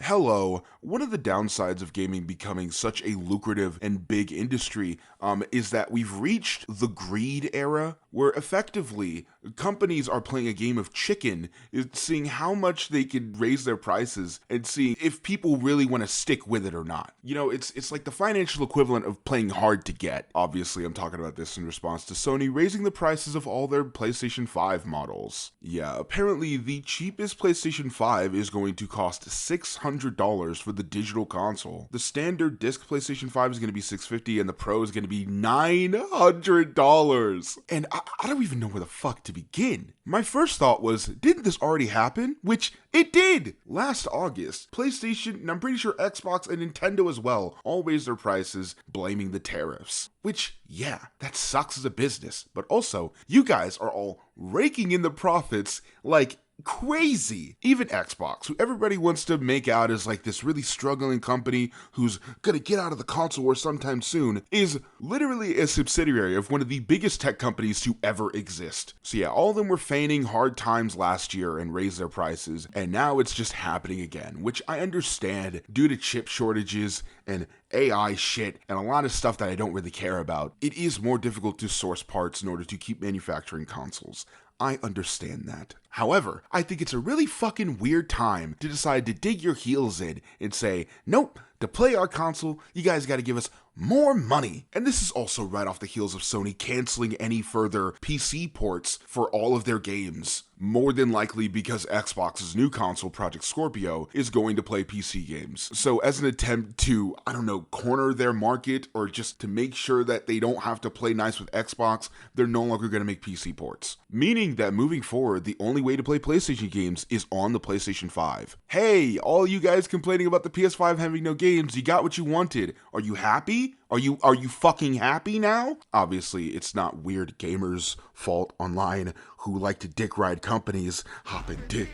Hello. One of the downsides of gaming becoming such a lucrative and big industry is that we've reached the greed era where effectively companies are playing a game of chicken, seeing how much they can raise their prices and seeing if people really want to stick with it or not. You know, it's like the financial equivalent of playing hard to get. Obviously, I'm talking about this in response to Sony raising the prices of all their PlayStation 5 models. Yeah, apparently the cheapest PlayStation 5 is going to cost $600 for the digital console. The standard disc PlayStation 5 is going to be $650 and the Pro is going to be $900. And I don't even know where the fuck to begin. My first thought was, didn't this already happen? Which it did! Last August, PlayStation, and I'm pretty sure Xbox and Nintendo as well, all raised their prices, blaming the tariffs. Which, yeah, that sucks as a business. But also, you guys are all raking in the profits like crazy. Even Xbox, who everybody wants to make out as like this really struggling company who's gonna get out of the console war sometime soon, is literally a subsidiary of one of the biggest tech companies to ever exist. So yeah, all of them were feigning hard times last year and raised their prices, and now it's just happening again, which I understand due to chip shortages and AI shit and a lot of stuff that I don't really care about. It is more difficult to source parts in order to keep manufacturing consoles. I understand that. However, I think it's a really fucking weird time to decide to dig your heels in and say, nope, to play our console, you guys gotta give us more money. And this is also right off the heels of Sony canceling any further PC ports for all of their games. More than likely because Xbox's new console, Project Scorpio, is going to play PC games. So as an attempt to, I don't know, corner their market or just to make sure that they don't have to play nice with Xbox, they're no longer going to make PC ports. Meaning that moving forward, the only way to play PlayStation games is on the PlayStation 5. Hey, all you guys complaining about the PS5 having no games, you got what you wanted. Are you happy? Are you fucking happy now? Obviously, it's not weird gamers' fault online who like to dick ride companies, hopping dick.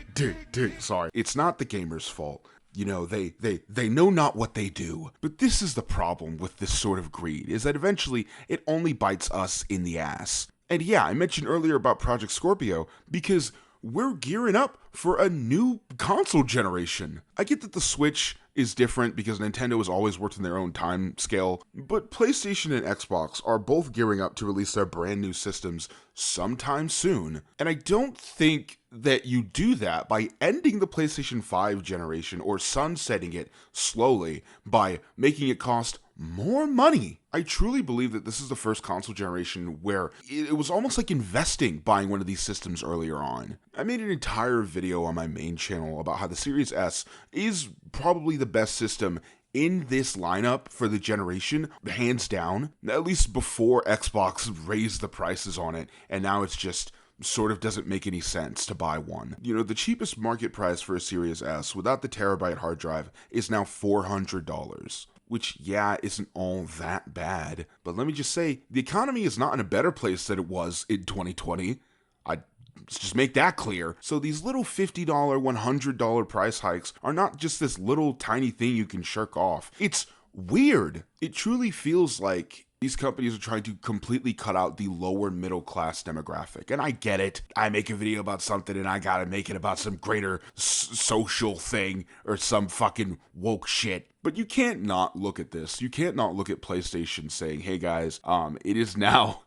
Sorry. It's not the gamers' fault. You know, they know not what they do. But this is the problem with this sort of greed, is that eventually it only bites us in the ass. And yeah, I mentioned earlier about Project Scorpio because we're gearing up for a new console generation. I get that the Switch is different because Nintendo has always worked in their own time scale, but PlayStation and Xbox are both gearing up to release their brand new systems sometime soon. And I don't think that you do that by ending the PlayStation 5 generation or sunsetting it slowly by making it cost more money. I truly believe that this is the first console generation where it was almost like investing buying one of these systems earlier on. I made an entire video on my main channel about how the Series S is probably the best system in this lineup for the generation, hands down, at least before Xbox raised the prices on it, and now it's just sort of doesn't make any sense to buy one. You know, the cheapest market price for a Series S without the terabyte hard drive is now $400. Which, yeah, isn't all that bad. But let me just say, the economy is not in a better place than it was in 2020. Let's just make that clear. So these little $50, $100 price hikes are not just this little tiny thing you can shirk off. It's weird. It truly feels like these companies are trying to completely cut out the lower middle class demographic. And I get it. I make a video about something and I gotta make it about some greater social thing or some fucking woke shit. But you can't not look at this. You can't not look at PlayStation saying, hey guys, it is now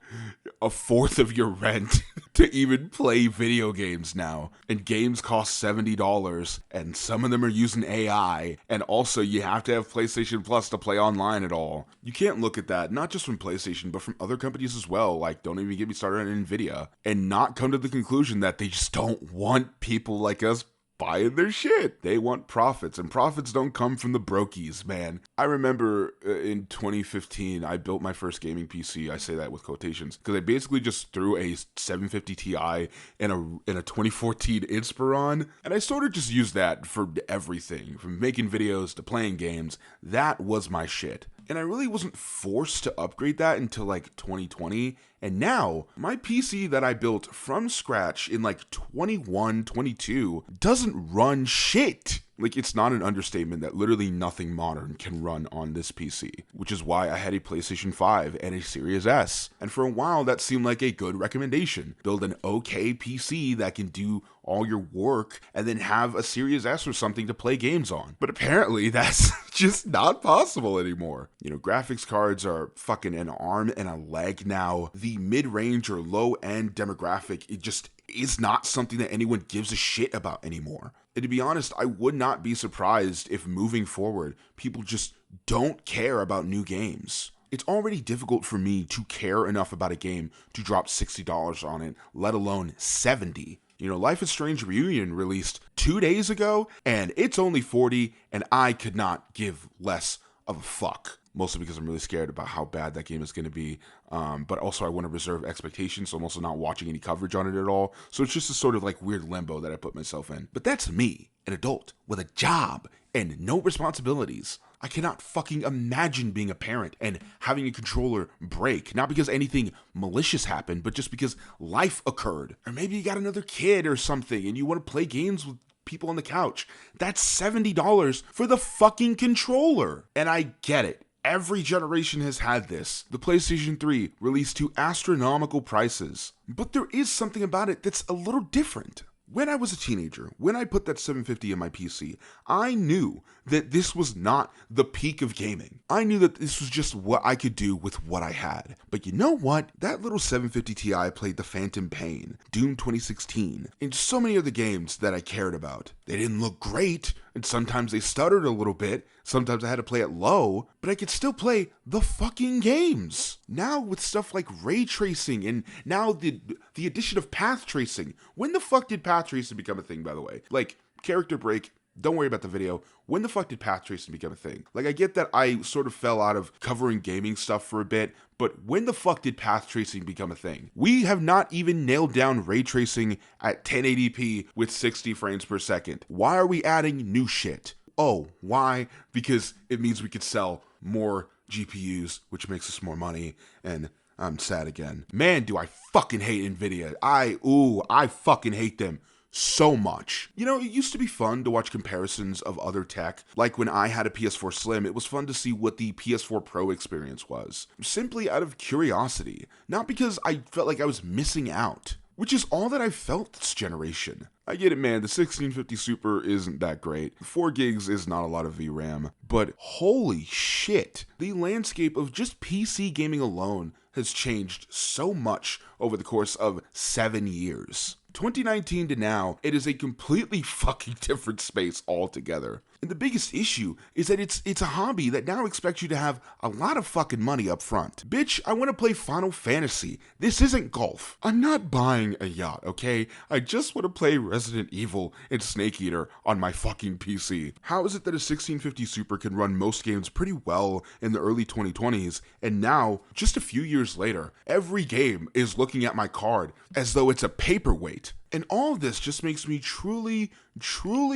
a fourth of your rent to even play video games now. And games cost $70 and some of them are using AI. And also you have to have PlayStation Plus to play online at all. You can't look at that, not just from PlayStation, but from other companies as well. Like, don't even get me started on Nvidia. And not come to the conclusion that they just don't want people like us buying their shit. They want profits, and profits don't come from the brokies, man. I remember in 2015, I built my first gaming PC. I say that with quotations because I basically just threw a 750 Ti in a 2014 Inspiron, and I sort of just used that for everything, from making videos to playing games. That was my shit. And I really wasn't forced to upgrade that until like 2020. And now, my PC that I built from scratch in like 21, 22 doesn't run shit. Like, it's not an understatement that literally nothing modern can run on this PC, which is why I had a PlayStation 5 and a Series S. And for a while, that seemed like a good recommendation. Build an okay PC that can do all your work and then have a Series S or something to play games on. But apparently, that's just not possible anymore. You know, graphics cards are fucking an arm and a leg now. The mid-range or low-end demographic, it just is not something that anyone gives a shit about anymore. And to be honest, I would not be surprised if moving forward, people just don't care about new games. It's already difficult for me to care enough about a game to drop $60 on it, let alone $70. You know, Life is Strange Reunion released 2 days ago, and it's only $40, and I could not give less of a fuck. Mostly because I'm really scared about how bad that game is going to be. But also I want to reserve expectations, so I'm also not watching any coverage on it at all. So it's just a sort of like weird limbo that I put myself in. But that's me, an adult with a job and no responsibilities. I cannot fucking imagine being a parent and having a controller break. Not because anything malicious happened, but just because life occurred. Or maybe you got another kid or something and you want to play games with people on the couch. That's $70 for the fucking controller. And I get it. Every generation has had this. The PlayStation 3 released to astronomical prices. But there is something about it that's a little different. When I was a teenager, when I put that $750 in my PC, I knew that this was not the peak of gaming. I knew that this was just what I could do with what I had. But you know what? That little $750 Ti played The Phantom Pain, Doom 2016, and so many other games that I cared about. They didn't look great, and sometimes they stuttered a little bit, sometimes I had to play it low, but I could still play the fucking games. Now with stuff like ray tracing and now the addition of path tracing. When the fuck did path tracing become a thing, by the way? Like, character break, don't worry about the video. When the fuck did path tracing become a thing? Like, I get that I sort of fell out of covering gaming stuff for a bit, but when the fuck did path tracing become a thing? We have not even nailed down ray tracing at 1080p with 60 frames per second. Why are we adding new shit? Oh, why? Because it means we could sell more GPUs, which makes us more money, and I'm sad again. Man, do I fucking hate Nvidia. I fucking hate them so much. You know, it used to be fun to watch comparisons of other tech. Like when I had a PS4 Slim, it was fun to see what the PS4 Pro experience was. Simply out of curiosity, not because I felt like I was missing out. Which is all that I've felt this generation. I get it, man, the 1650 Super isn't that great. 4 gigs is not a lot of VRAM, but holy shit, the landscape of just PC gaming alone has changed so much over the course of 7 years. 2019 to now, it is a completely fucking different space altogether. And the biggest issue is that it's a hobby that now expects you to have a lot of fucking money up front. Bitch, I want to play Final Fantasy. This isn't golf. I'm not buying a yacht, okay? I just want to play Resident Evil and Snake Eater on my fucking PC. How is it that a 1650 Super can run most games pretty well in the early 2020s, and now, just a few years later, every game is looking at my card as though it's a paperweight? And all of this just makes me truly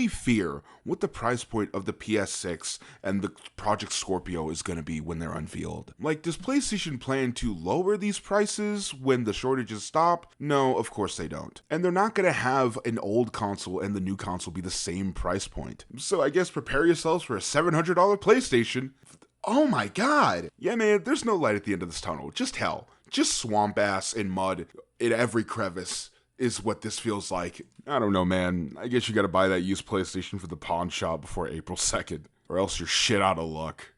fear what the price point of the PS6 and the Project Scorpio is going to be when they're unveiled. Like, does PlayStation plan to lower these prices when the shortages stop? No, of course they don't. And they're not going to have an old console and the new console be the same price point. So I guess prepare yourselves for a $700 PlayStation. Oh my god. Yeah, man, there's no light at the end of this tunnel. Just hell. Just swamp ass and mud in every crevice is what this feels like. I don't know, man. I guess you gotta buy that used PlayStation for the pawn shop before April 2nd, or else you're shit out of luck.